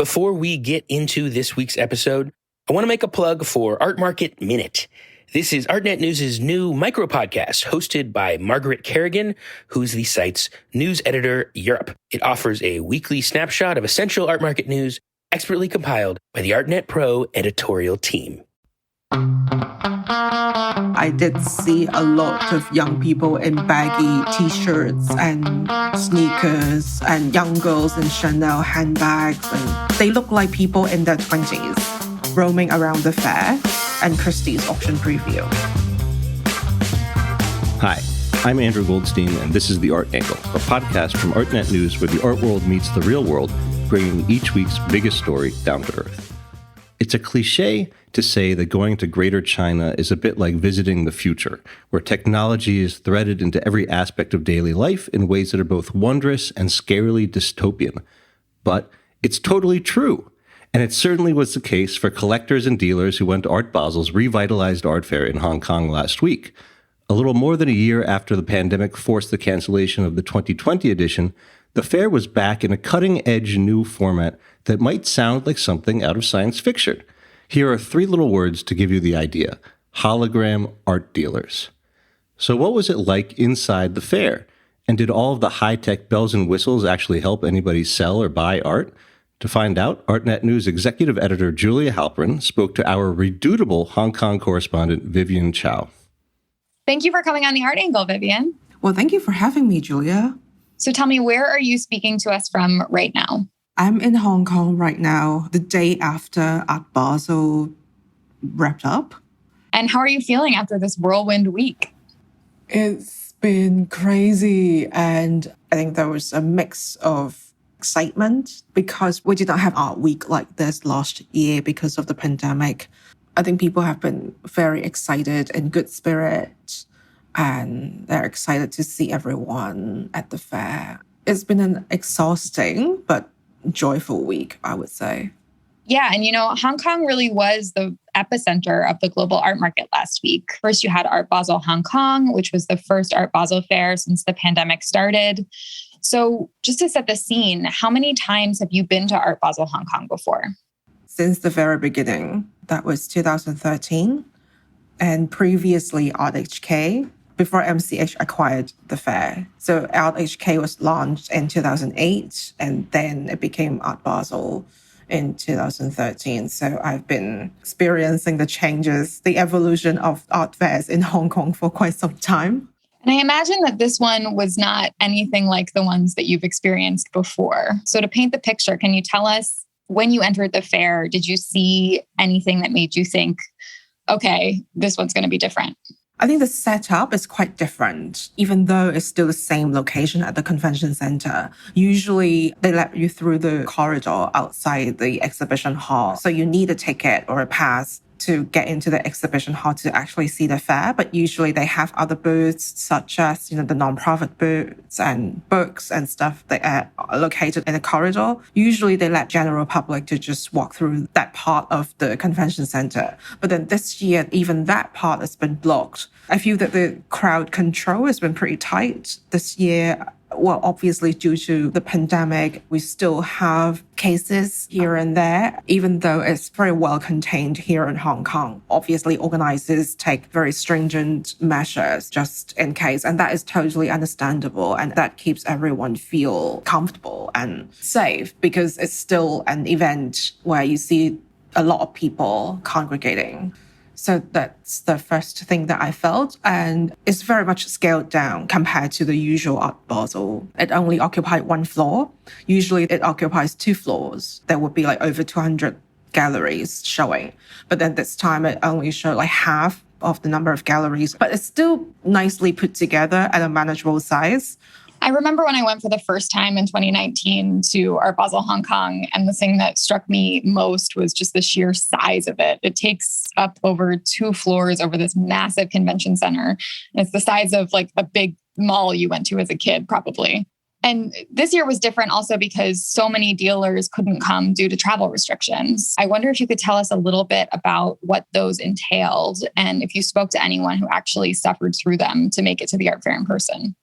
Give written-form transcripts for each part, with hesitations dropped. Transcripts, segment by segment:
Before we get into this week's episode, I want to make a plug for Art Market Minute. This is Artnet News' new micro-podcast hosted by Margaret Kerrigan, who's the site's news editor Europe. It offers a weekly snapshot of essential art market news, expertly compiled by the Artnet Pro editorial team. I did see a lot of young people in baggy t-shirts and sneakers and young girls in Chanel handbags. And they look like people in their 20s roaming around the fair and Christie's auction preview. Hi, I'm Andrew Goldstein, and this is The Art Angle, a podcast from Artnet News where the art world meets the real world, bringing each week's biggest story down to earth. It's a cliche to say that going to Greater China is a bit like visiting the future, where technology is threaded into every aspect of daily life in ways that are both wondrous and scarily dystopian. But it's totally true. And it certainly was the case for collectors and dealers who went to Art Basel's revitalized art fair in Hong Kong last week. A little more than a year after the pandemic forced the cancellation of the 2020 edition, the fair was back in a cutting-edge new format that might sound like something out of science fiction. Here are 3 little words to give you the idea: hologram art dealers. So what was it like inside the fair? And did all of the high-tech bells and whistles actually help anybody sell or buy art? To find out, Artnet News executive editor Julia Halperin spoke to our redoubtable Hong Kong correspondent Vivienne Chow. Thank you for coming on The Art Angle, Vivienne. Well, thank you for having me, Julia. So tell me, where are you speaking to us from right now? I'm in Hong Kong right now, the day after Art Basel wrapped up. And how are you feeling after this whirlwind week? It's been crazy, and I think there was a mix of excitement because we did not have Art Week like this last year because of the pandemic. I think people have been very excited and good spirit, and they're excited to see everyone at the fair. It's been an exhausting but joyful week, I would say. Yeah, and Hong Kong really was the epicenter of the global art market last week. First, you had Art Basel Hong Kong, which was the first Art Basel fair since the pandemic started. So just to set the scene, how many times have you been to Art Basel Hong Kong before? Since the very beginning. That was 2013. And previously Art HK, before MCH acquired the fair. So Art HK was launched in 2008, and then it became Art Basel in 2013. So I've been experiencing the changes, the evolution of art fairs in Hong Kong for quite some time. And I imagine that this one was not anything like the ones that you've experienced before. So to paint the picture, can you tell us, when you entered the fair, did you see anything that made you think, okay, this one's going to be different? I think the setup is quite different, even though it's still the same location at the convention center. Usually, they let you through the corridor outside the exhibition hall. So you need a ticket or a pass to get into the exhibition hall to actually see the fair. But usually they have other booths, such as, the nonprofit booths and books and stuff that are located in the corridor. Usually they let general public to just walk through that part of the convention center. But then this year, even that part has been blocked. I feel that the crowd control has been pretty tight this year. Well, obviously, due to the pandemic, we still have cases here and there, even though it's very well contained here in Hong Kong. Obviously, organizers take very stringent measures just in case, and that is totally understandable. And that keeps everyone feel comfortable and safe because it's still an event where you see a lot of people congregating. So that's the first thing that I felt. And it's very much scaled down compared to the usual Art Basel. It only occupied 1 floor. Usually it occupies 2 floors. There would be over 200 galleries showing. But then this time it only showed half of the number of galleries. But it's still nicely put together at a manageable size. I remember when I went for the first time in 2019 to Art Basel Hong Kong, and the thing that struck me most was just the sheer size of it. It takes up over 2 floors over this massive convention center. And it's the size of a big mall you went to as a kid, probably. And this year was different also because so many dealers couldn't come due to travel restrictions. I wonder if you could tell us a little bit about what those entailed and if you spoke to anyone who actually suffered through them to make it to the art fair in person.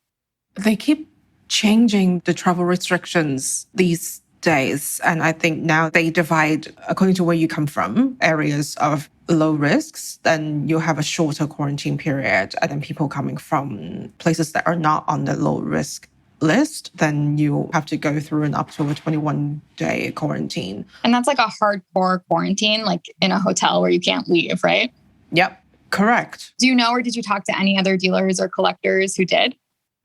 They keep changing the travel restrictions these days. And I think now they divide according to where you come from, areas of low risks, then you have a shorter quarantine period. And then people coming from places that are not on the low risk list, then you have to go through an up to a 21-day quarantine. And that's like a hardcore quarantine, like in a hotel where you can't leave, right? Yep, correct. Do you know, or did you talk to any other dealers or collectors who did?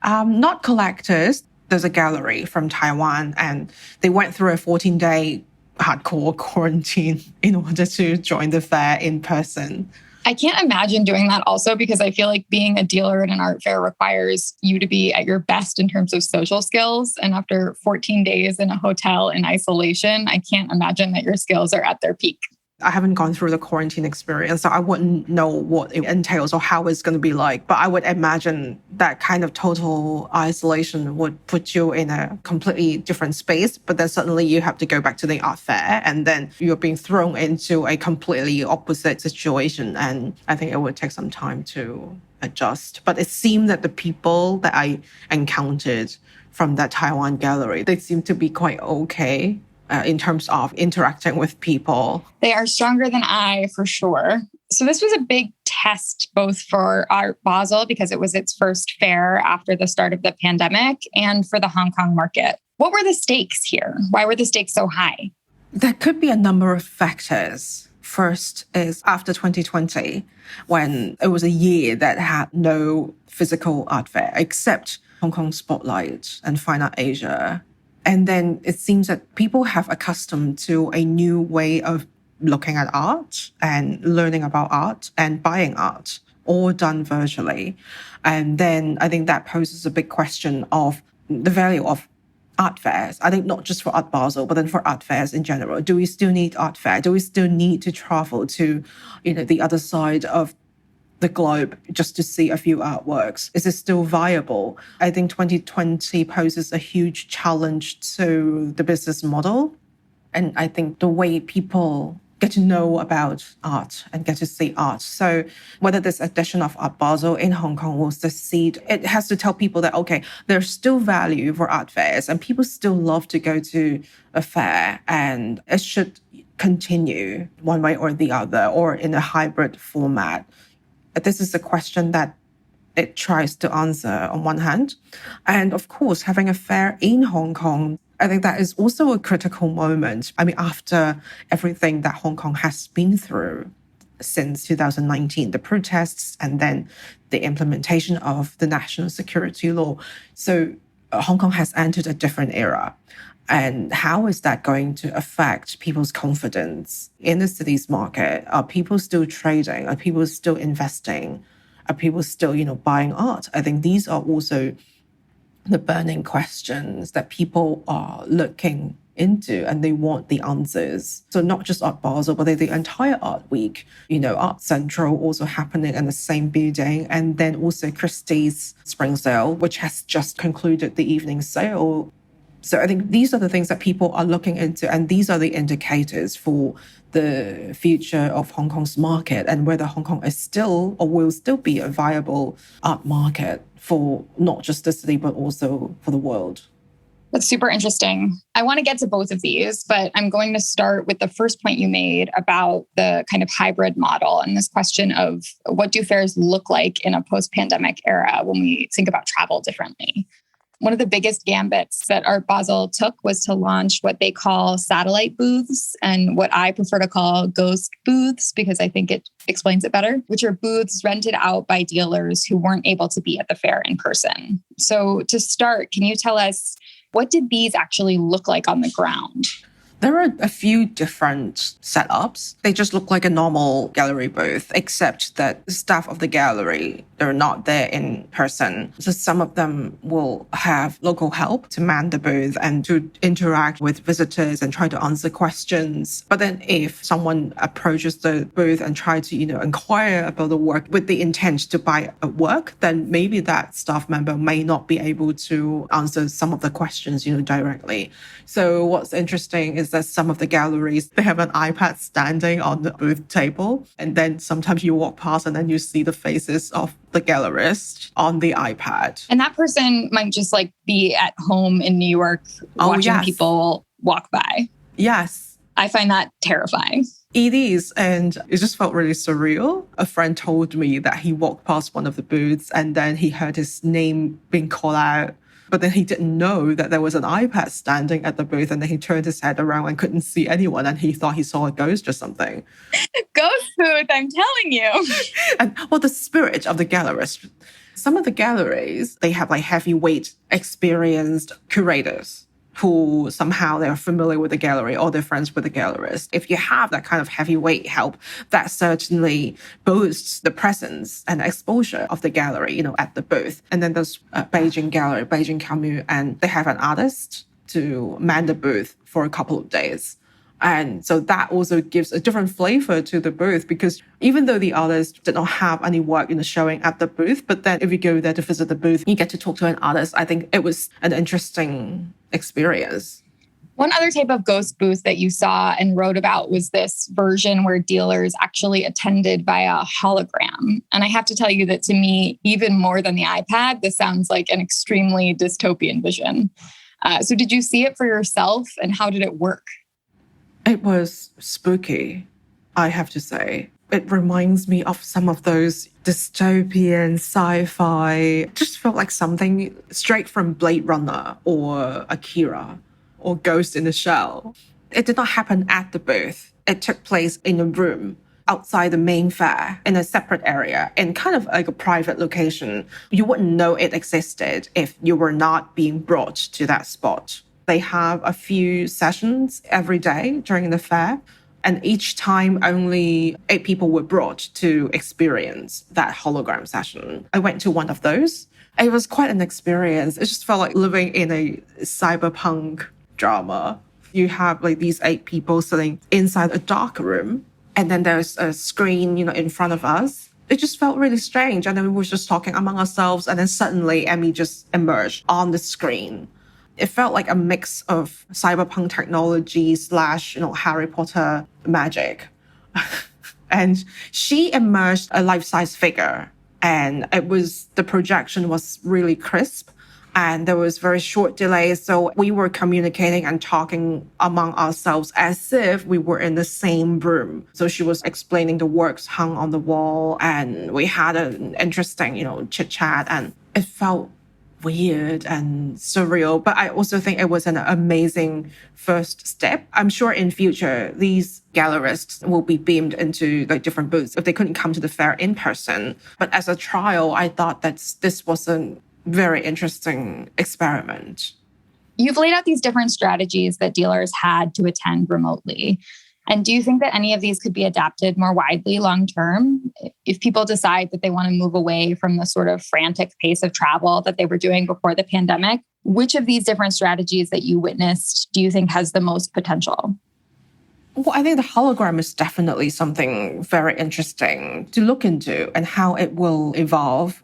Not collectors. There's a gallery from Taiwan, and they went through a 14-day hardcore quarantine in order to join the fair in person. I can't imagine doing that also, because I feel like being a dealer at an art fair requires you to be at your best in terms of social skills. And after 14 days in a hotel in isolation, I can't imagine that your skills are at their peak. I haven't gone through the quarantine experience, so I wouldn't know what it entails or how it's going to be like. But I would imagine that kind of total isolation would put you in a completely different space. But then suddenly you have to go back to the art fair, and then you're being thrown into a completely opposite situation. And I think it would take some time to adjust. But it seemed that the people that I encountered from that Taiwan gallery, they seem to be quite okay. In terms of interacting with people. They are stronger than I, for sure. So this was a big test, both for Art Basel, because it was its first fair after the start of the pandemic, and for the Hong Kong market. What were the stakes here? Why were the stakes so high? There could be a number of factors. First is after 2020, when it was a year that had no physical art fair, except Hong Kong Spotlight and Fine Art Asia. And then it seems that people have accustomed to a new way of looking at art and learning about art and buying art, all done virtually. And then I think that poses a big question of the value of art fairs. I think not just for Art Basel, but then for art fairs in general. Do we still need art fair? Do we still need to travel to, the other side of the globe just to see a few artworks? Is it still viable? I think 2020 poses a huge challenge to the business model. And I think the way people get to know about art and get to see art. So whether this edition of Art Basel in Hong Kong will succeed, it has to tell people that, okay, there's still value for art fairs and people still love to go to a fair, and it should continue one way or the other or in a hybrid format. This is a question that it tries to answer on one hand. And of course, having a fair in Hong Kong, I think that is also a critical moment. I mean, after everything that Hong Kong has been through since 2019, the protests and then the implementation of the national security law. So Hong Kong has entered a different era. And how is that going to affect people's confidence in the city's market? Are people still trading? Are people still investing? Are people still, buying art? I think these are also the burning questions that people are looking into and they want the answers. So not just Art Basel, but the entire Art Week, Art Central also happening in the same building. And then also Christie's Spring Sale, which has just concluded the evening sale. So I think these are the things that people are looking into, and these are the indicators for the future of Hong Kong's market and whether Hong Kong is still or will still be a viable art market for not just the city, but also for the world. That's super interesting. I want to get to both of these, but I'm going to start with the first point you made about the kind of hybrid model and this question of what do fairs look like in a post-pandemic era when we think about travel differently. One of the biggest gambits that Art Basel took was to launch what they call satellite booths, and what I prefer to call ghost booths because I think it explains it better, which are booths rented out by dealers who weren't able to be at the fair in person. So to start, can you tell us, what did these actually look like on the ground? There are a few different setups. They just look like a normal gallery booth, except that the staff of the gallery, they're not there in person. So some of them will have local help to man the booth and to interact with visitors and try to answer questions. But then if someone approaches the booth and try to, inquire about the work with the intent to buy a work, then maybe that staff member may not be able to answer some of the questions, directly. So what's interesting is that some of the galleries, they have an iPad standing on the booth table. And then sometimes you walk past and then you see the faces of the gallerist on the iPad. And that person might just be at home in New York watching people walk by. Yes. I find that terrifying. It is, and it just felt really surreal. A friend told me that he walked past one of the booths and then he heard his name being called out, but then he didn't know that there was an iPad standing at the booth, and then he turned his head around and couldn't see anyone, and he thought he saw a ghost or something. Ghost booth, I'm telling you. And well, the spirit of the gallerist. Some of the galleries, they have like heavyweight, experienced curators who somehow they're familiar with the gallery or they're friends with the gallerist. If you have that kind of heavyweight help, that certainly boosts the presence and exposure of the gallery, at the booth. And then there's Beijing Gallery, Beijing Camus, and they have an artist to man the booth for a couple of days. And so that also gives a different flavor to the booth, because even though the artist did not have any work showing at the booth, but then if you go there to visit the booth, you get to talk to an artist. I think it was an interesting experience. One other type of ghost booth that you saw and wrote about was this version where dealers actually attended via hologram. And I have to tell you that to me, even more than the iPad, this sounds like an extremely dystopian vision. So did you see it for yourself, and how did it work? It was spooky, I have to say. It reminds me of some of those dystopian sci-fi. It just felt like something straight from Blade Runner or Akira or Ghost in the Shell. It did not happen at the booth. It took place in a room outside the main fair in a separate area, in kind of like a private location. You wouldn't know it existed if you were not being brought to that spot. They have a few sessions every day during the fair, and each time only 8 people were brought to experience that hologram session. I went to one of those. It was quite an experience. It just felt like living in a cyberpunk drama. You have like these 8 people sitting inside a dark room, and then there's a screen, in front of us. It just felt really strange. And then we were just talking among ourselves, and then suddenly Emmy just emerged on the screen. It felt like a mix of cyberpunk technology / Harry Potter magic. And she emerged a life-size figure, and the projection was really crisp, and there was very short delays. So we were communicating and talking among ourselves as if we were in the same room. So she was explaining the works hung on the wall, and we had an interesting, chit chat, and it felt weird and surreal. But I also think it was an amazing first step. I'm sure in future, these gallerists will be beamed into like different booths if they couldn't come to the fair in person. But as a trial, I thought that this was a very interesting experiment. You've laid out these different strategies that dealers had to attend remotely. And do you think that any of these could be adapted more widely long term? If people decide that they want to move away from the sort of frantic pace of travel that they were doing before the pandemic, which of these different strategies that you witnessed do you think has the most potential? Well, I think the hologram is definitely something very interesting to look into and how it will evolve.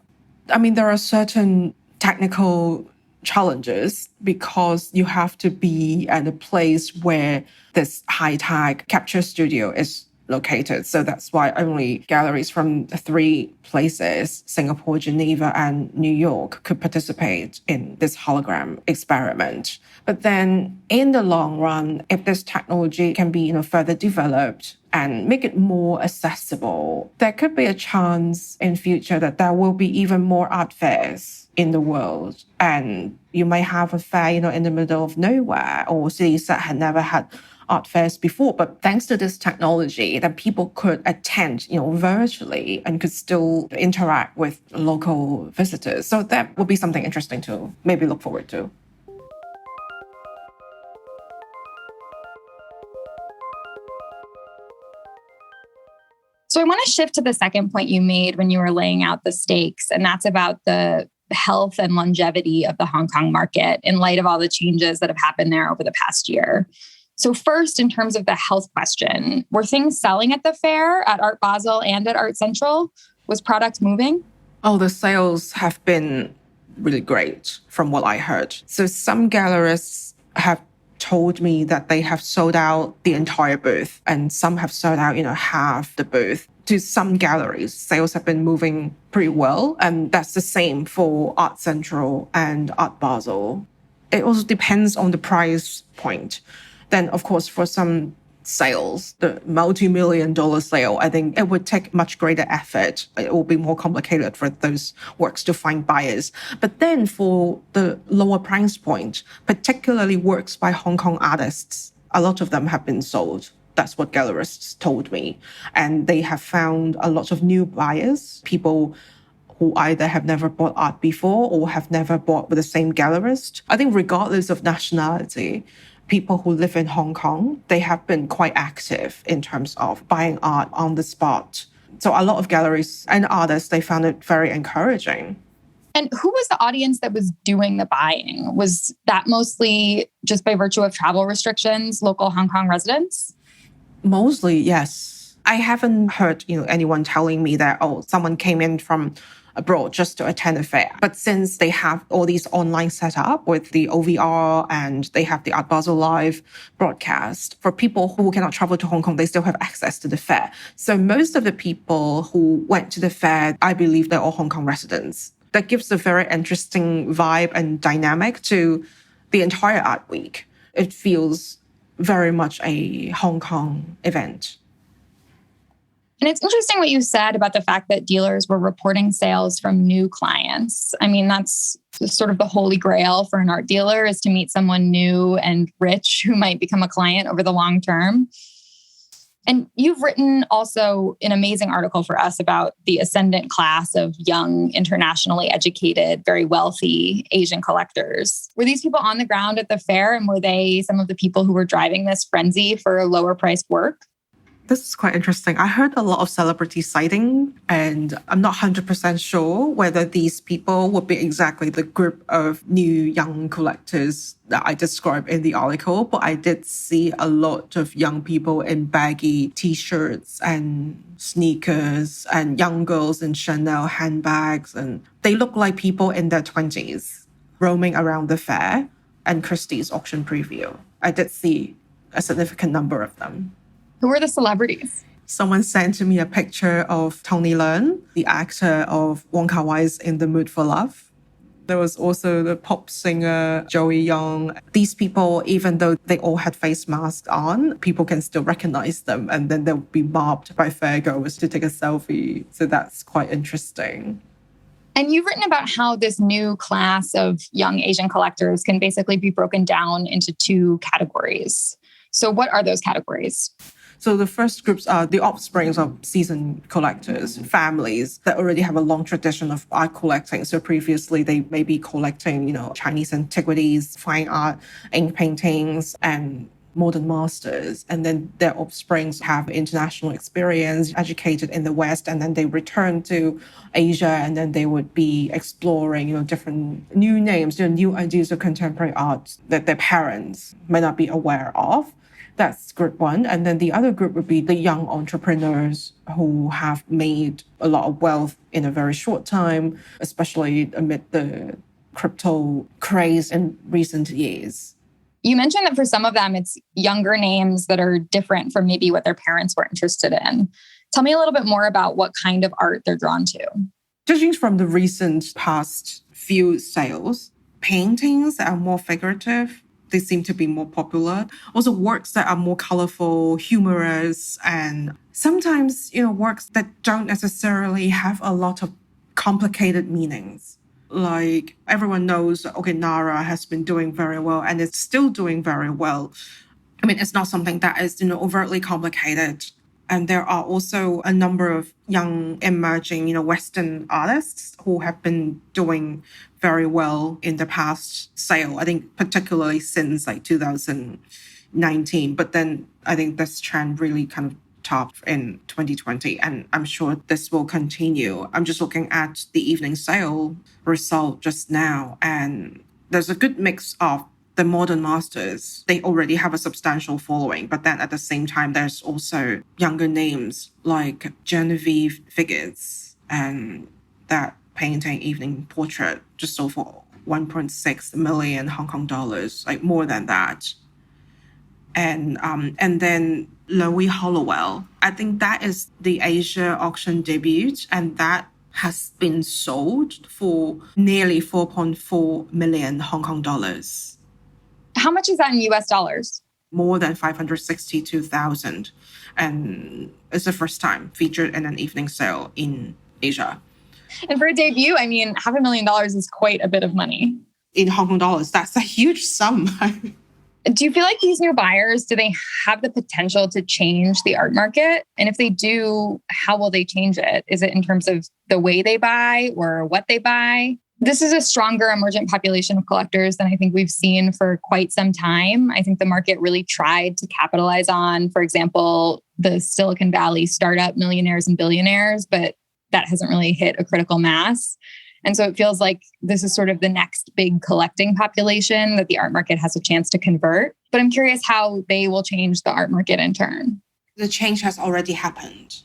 I mean, there are certain technical challenges because you have to be at a place where this high-tech capture studio is located. So that's why only galleries from 3 places, Singapore, Geneva, and New York, could participate in this hologram experiment. But then in the long run, if this technology can be further developed and make it more accessible, there could be a chance in future that there will be even more art fairs in the world. And you may have a fair, in the middle of nowhere, or cities that had never had art fairs before. But thanks to this technology, that people could attend, virtually and could still interact with local visitors. So that would be something interesting to maybe look forward to. So I want to shift to the second point you made when you were laying out the stakes, and that's about the health and longevity of the Hong Kong market in light of all the changes that have happened there over the past year. So first, in terms of the health question, were things selling at the fair, at Art Basel and at Art Central? Was product moving? Oh, the sales have been really great from what I heard. So some gallerists have told me that they have sold out the entire booth, and some have sold out, half the booth. To some galleries, sales have been moving pretty well, and that's the same for Art Central and Art Basel. It also depends on the price point. Then, of course, for some sales, the multi-million-dollar sale, I think it would take much greater effort. It will be more complicated for those works to find buyers. But then for the lower price point, particularly works by Hong Kong artists, a lot of them have been sold. That's what gallerists told me. And they have found a lot of new buyers, people who either have never bought art before or have never bought with the same gallerist. I think regardless of nationality, people who live in Hong Kong, they have been quite active in terms of buying art on the spot. So a lot of galleries and artists, they found it very encouraging. And who was the audience that was doing the buying? Was that mostly just by virtue of travel restrictions, local Hong Kong residents? Mostly, yes. I haven't heard, anyone telling me that, someone came in from abroad just to attend a fair. But since they have all these online setup with the OVR and they have the Art Basel live broadcast, for people who cannot travel to Hong Kong, they still have access to the fair. So most of the people who went to the fair, I believe they're all Hong Kong residents. That gives a very interesting vibe and dynamic to the entire art week. It feels very much a Hong Kong event. And it's interesting what you said about the fact that dealers were reporting sales from new clients. I mean, that's sort of the holy grail for an art dealer, is to meet someone new and rich who might become a client over the long term. And you've written also an amazing article for us about the ascendant class of young, internationally educated, very wealthy Asian collectors. Were these people on the ground at the fair, and were they some of the people who were driving this frenzy for lower priced work? This is quite interesting. I heard a lot of celebrity sighting, and I'm not 100% sure whether these people would be exactly the group of new young collectors that I described in the article, but I did see a lot of young people in baggy t-shirts and sneakers and young girls in Chanel handbags, and they look like people in their 20s roaming around the fair and Christie's auction preview. I did see a significant number of them. Who were the celebrities? Someone sent to me a picture of Tony Leung, the actor of Wong Kar-wai's In the Mood for Love. There was also the pop singer Joey Young. These people, even though they all had face masks on, people can still recognize them, and then they'll be mobbed by fairgoers to take a selfie. So that's quite interesting. And you've written about how this new class of young Asian collectors can basically be broken down into two categories. So what are those categories? So the first groups are the offsprings of seasoned collectors, families that already have a long tradition of art collecting. So previously they may be collecting, Chinese antiquities, fine art, ink paintings, and modern masters. And then their offsprings have international experience, educated in the West, and then they return to Asia, and then they would be exploring, different new names, new ideas of contemporary art that their parents may not be aware of. That's group one. And then the other group would be the young entrepreneurs who have made a lot of wealth in a very short time, especially amid the crypto craze in recent years. You mentioned that for some of them, it's younger names that are different from maybe what their parents were interested in. Tell me a little bit more about what kind of art they're drawn to. Judging from the recent past few sales, paintings that are more figurative, they seem to be more popular. Also works that are more colorful, humorous, and sometimes, works that don't necessarily have a lot of complicated meanings. Like everyone knows, Nara has been doing very well and it's still doing very well. I mean, it's not something that is, overtly complicated. And there are also a number of young emerging, Western artists who have been doing very well in the past sale. I think particularly since 2019. But then I think this trend really kind of topped in 2020. And I'm sure this will continue. I'm just looking at the evening sale result just now. And there's a good mix of the modern masters. They already have a substantial following, but then at the same time, there's also younger names like Genevieve Figures, and that painting Evening Portrait just sold for 1.6 million Hong Kong dollars, like more than that. And then Louis Hollowell, I think that is the Asia auction debut, and that has been sold for nearly 4.4 million Hong Kong dollars. How much is that in US dollars? more than 562,000. And it's the first time featured in an evening sale in Asia. And for a debut, I mean, $500,000 is quite a bit of money. In Hong Kong dollars, that's a huge sum. Do you feel like these new buyers, do they have the potential to change the art market? And if they do, how will they change it? Is it in terms of the way they buy or what they buy? This is a stronger emergent population of collectors than I think we've seen for quite some time. I think the market really tried to capitalize on, for example, the Silicon Valley startup millionaires and billionaires, but that hasn't really hit a critical mass. And so it feels like this is sort of the next big collecting population that the art market has a chance to convert. But I'm curious how they will change the art market in turn. The change has already happened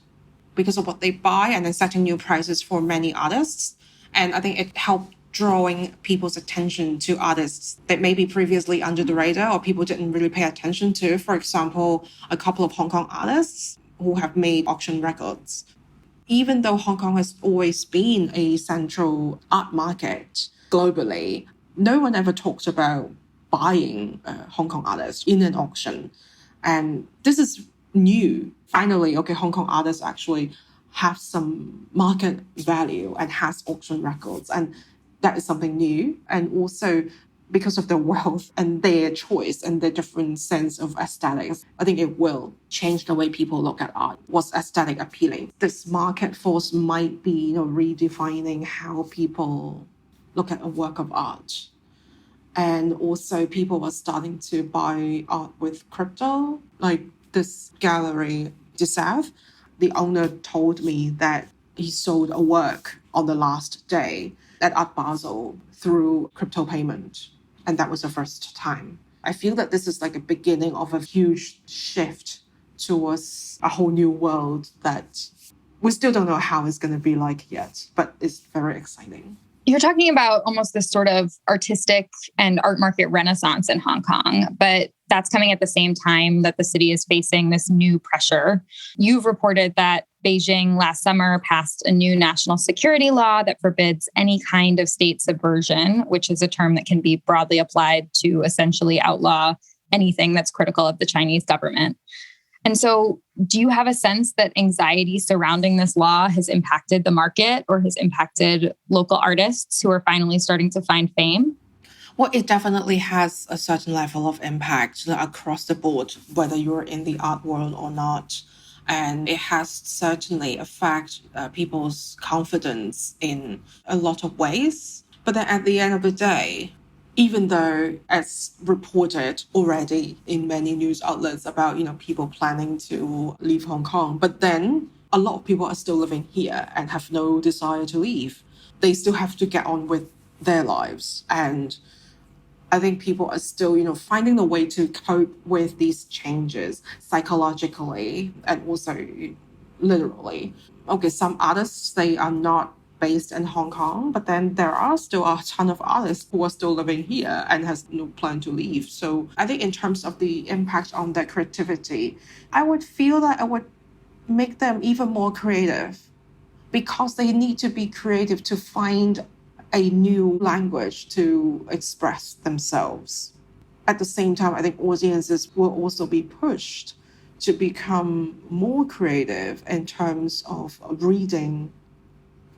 because of what they buy and then setting new prices for many artists. And I think it helped drawing people's attention to artists that maybe previously under the radar or people didn't really pay attention to. For example, a couple of Hong Kong artists who have made auction records. Even though Hong Kong has always been a central art market globally, no one ever talked about buying Hong Kong artists in an auction. And this is new. Finally, Hong Kong artists actually have some market value and has auction records. And that is something new. And also because of their wealth and their choice and their different sense of aesthetics, I think it will change the way people look at art. What's aesthetic appealing? This market force might be, redefining how people look at a work of art. And also people are starting to buy art with crypto, like this gallery, Desav. The owner told me that he sold a work on the last day at Art Basel through crypto payment. And that was the first time. I feel that this is like a beginning of a huge shift towards a whole new world that we still don't know how it's going to be like yet, but it's very exciting. You're talking about almost this sort of artistic and art market renaissance in Hong Kong, but that's coming at the same time that the city is facing this new pressure. You've reported that Beijing last summer passed a new national security law that forbids any kind of state subversion, which is a term that can be broadly applied to essentially outlaw anything that's critical of the Chinese government. And so do you have a sense that anxiety surrounding this law has impacted the market or has impacted local artists who are finally starting to find fame? Well, it definitely has a certain level of impact across the board, whether you're in the art world or not. And it has certainly affected people's confidence in a lot of ways. But then at the end of the day, even though as reported already in many news outlets about, people planning to leave Hong Kong, but then a lot of people are still living here and have no desire to leave. They still have to get on with their lives. And I think people are still, finding a way to cope with these changes psychologically and also literally. Some artists, they are not based in Hong Kong, but then there are still a ton of artists who are still living here and has no plan to leave. So I think in terms of the impact on their creativity, I would feel that it would make them even more creative because they need to be creative to find a new language to express themselves. At the same time, I think audiences will also be pushed to become more creative in terms of reading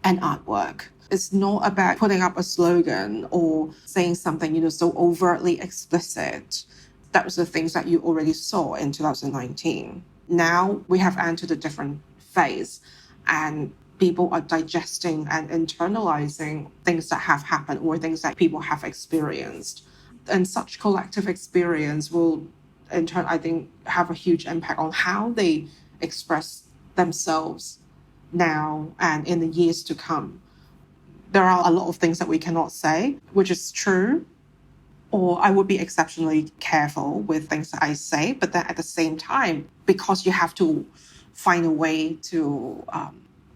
an artwork. It's not about putting up a slogan or saying something, so overtly explicit. That was the things that you already saw in 2019. Now we have entered a different phase and people are digesting and internalizing things that have happened or things that people have experienced. And such collective experience will, in turn, I think, have a huge impact on how they express themselves now and in the years to come. There are a lot of things that we cannot say, which is true, or I would be exceptionally careful with things that I say. But then at the same time, because you have to find a way to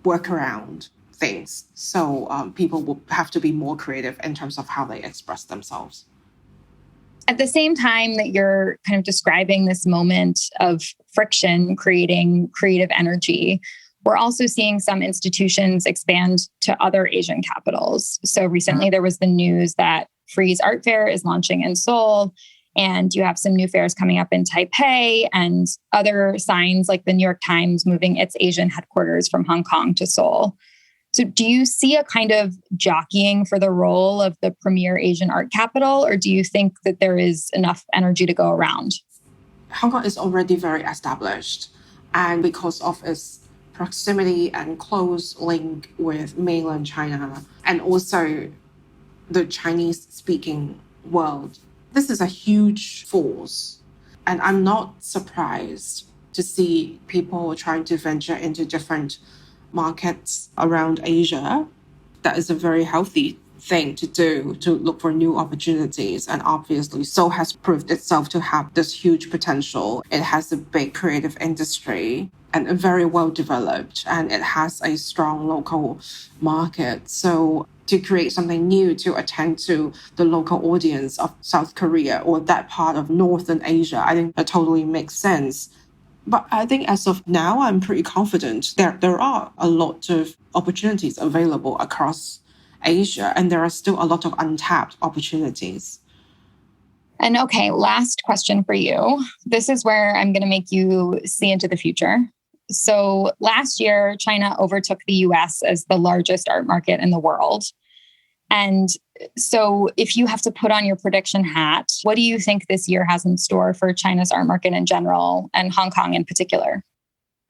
work around things, so people will have to be more creative in terms of how they express themselves. At the same time that you're kind of describing this moment of friction, creating creative energy, we're also seeing some institutions expand to other Asian capitals. So recently there was the news that Frieze Art Fair is launching in Seoul. And you have some new fairs coming up in Taipei and other signs like the New York Times moving its Asian headquarters from Hong Kong to Seoul. So do you see a kind of jockeying for the role of the premier Asian art capital, or do you think that there is enough energy to go around? Hong Kong is already very established. And because of its proximity and close link with mainland China, and also the Chinese-speaking world, this is a huge force. And I'm not surprised to see people trying to venture into different markets around Asia. That is a very healthy thing to do, to look for new opportunities. And obviously, Seoul has proved itself to have this huge potential. It has a big creative industry and very well developed, and it has a strong local market. So to create something new to attend to the local audience of South Korea or that part of Northern Asia, I think that totally makes sense. But I think as of now, I'm pretty confident there are a lot of opportunities available across Asia, and there are still a lot of untapped opportunities. And okay, last question for you. This is where I'm going to make you see into the future. So last year, China overtook the US as the largest art market in the world. And so if you have to put on your prediction hat, what do you think this year has in store for China's art market in general and Hong Kong in particular?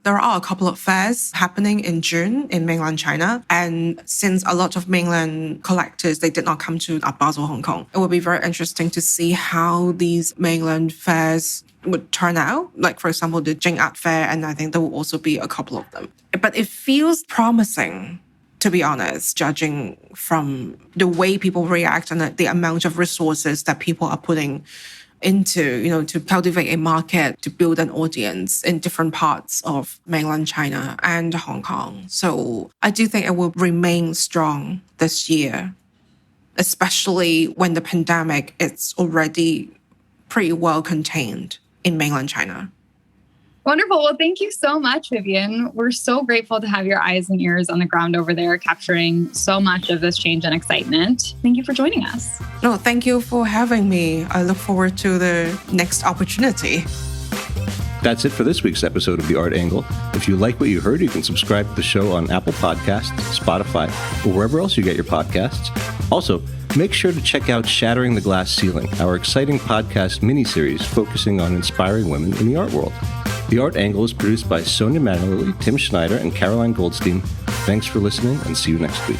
There are a couple of fairs happening in June in mainland China. And since a lot of mainland collectors, they did not come to Art Basel, Hong Kong, it will be very interesting to see how these mainland fairs would turn out. Like, for example, the Jing Art Fair, and I think there will also be a couple of them. But it feels promising, to be honest, judging from the way people react and the amount of resources that people are putting into, to cultivate a market, to build an audience in different parts of mainland China and Hong Kong. So I do think it will remain strong this year, especially when the pandemic is already pretty well contained in mainland China. Wonderful. Well, thank you so much, Vivienne. We're so grateful to have your eyes and ears on the ground over there, capturing so much of this change and excitement. Thank you for joining us. No, thank you for having me. I look forward to the next opportunity. That's it for this week's episode of The Art Angle. If you like what you heard, you can subscribe to the show on Apple Podcasts, Spotify, or wherever else you get your podcasts. Also, make sure to check out Shattering the Glass Ceiling, our exciting podcast miniseries focusing on inspiring women in the art world. The Art Angle is produced by Sonia Manley, Tim Schneider, and Caroline Goldstein. Thanks for listening, and see you next week.